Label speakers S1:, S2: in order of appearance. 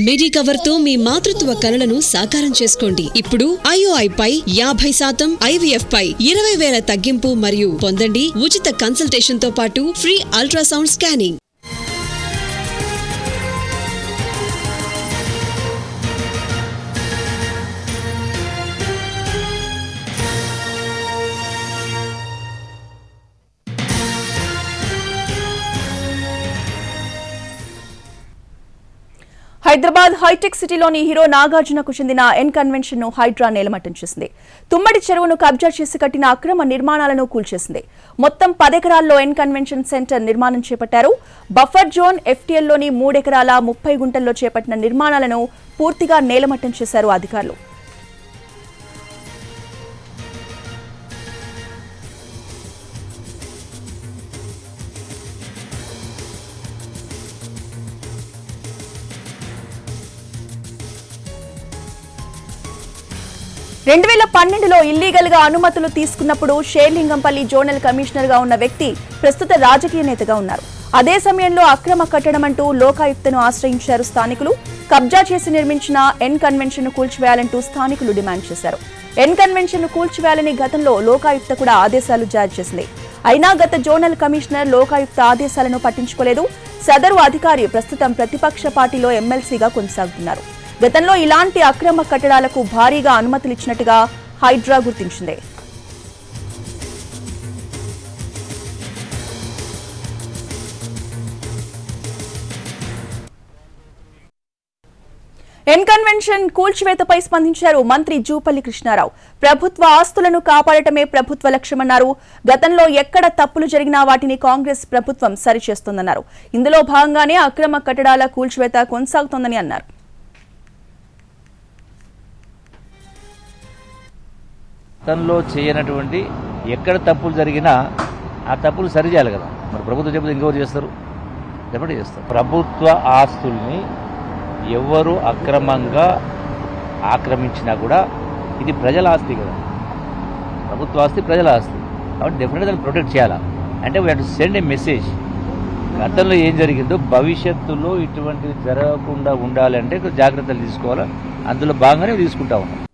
S1: మిడి cover తో మీ మాతృత్వ కలలను సాకారం చేసుకోండి. ఇప్పుడు IOI పై 50%, IVF పై 20,000 తగ్గింపు మరియు పొందండి ఉచిత కన్సల్టేషన్ తో పాటు free ultrasound scanning.
S2: Hyderabad hitech సిటీలోని హీరో నాగార్జునకు చెందిన ఎన్ కన్వెన్షన్ ను హైడ్రా నేలమట్టం చేసింది. తుమ్మడి చెరువును కబ్జా చేసి కట్టిన అక్రమ నిర్మాణాలను కూల్చేసింది. మొత్తం 10 ఎకరాల్లో ఎన్ కన్వెన్షన్ సెంటర్ నిర్మాణం చేపట్టారు. బఫర్ జోన్ FTL లోని 3 ఎకరాల 30 గుంటల్లో చేపట్టిన నిర్మాణాలను పూర్తిగా నేలమట్టం చేశారు అధికారులు. రెండు 2012లో ఇల్లీగల్ గా అనుమతులు తీసుకున్నప్పుడు షేర్లింగంపల్లి జోనల్ కమిషనర్ గా ఉన్న వ్యక్తి ప్రస్తుత రాజకీయ నేతగా ఉన్నారు. అదే సమయంలో అక్రమ కట్టడం అంటూ లోకాయుక్తను ఆశ్రయించారు స్థానికులు. కబ్జా చేసి నిర్మించిన ఎన్ కన్వెన్షన్ ను కూల్చివేయాలంటూ స్థానికులు డిమాండ్ చేశారు. ఎన్ కన్వెన్షన్ ను కూల్చివేయాలని గతంలో లోకాయుక్త కూడా ఆదేశాలు జారీ చేసింది. అయినా గత జోనల్ కమిషనర్ లోకాయుక్త ఆదేశాలను పట్టించుకోలేదు. సదరు అధికారి ప్రస్తుతం ప్రతిపక్ష పార్టీలో ఎమ్మెల్సీగా కొనసాగుతున్నారు. గతంలో ఇలాంటి అక్రమ కట్టడాలకు భారీగా అనుమతులిచ్చినట్టుగా హైడ్రా గుర్తించింది. ఎన్ కన్వెన్షన్ కూల్చివేతపై స్పందించారు మంత్రి జూపల్లి కృష్ణారావు. ప్రభుత్వ ఆస్తులను కాపాడటమే ప్రభుత్వ లక్ష్యమన్నారు. గతంలో ఎక్కడ తప్పులు జరిగినా వాటిని కాంగ్రెస్ ప్రభుత్వం సరిచేస్తోందన్నారు. ఇందులో భాగంగానే అక్రమ కట్టడాల కూల్చివేత కొనసాగుతోందని అన్నారు.
S3: గతంలో చేయనటువంటి ఎక్కడ తప్పులు జరిగినా ఆ తప్పులు సరిచేయాలి కదా. మరి ప్రభుత్వం చెప్తే ఇంకెవరు చేస్తారు? డెఫినెట్గా చేస్తారు. ప్రభుత్వ ఆస్తుల్ని ఎవరు అక్రమంగా ఆక్రమించినా కూడా ఇది ప్రజల ఆస్తి కదా. ప్రభుత్వ ఆస్తి ప్రజల ఆస్తి కాబట్టి డెఫినెట్గా దాన్ని ప్రొటెక్ట్ చేయాలా. అంటే we have to send A message. గతంలో ఏం జరిగిందో భవిష్యత్తులో ఇటువంటివి జరగకుండా ఉండాలంటే జాగ్రత్తలు తీసుకోవాలా. అందులో భాగంగానే తీసుకుంటా ఉన్నాం.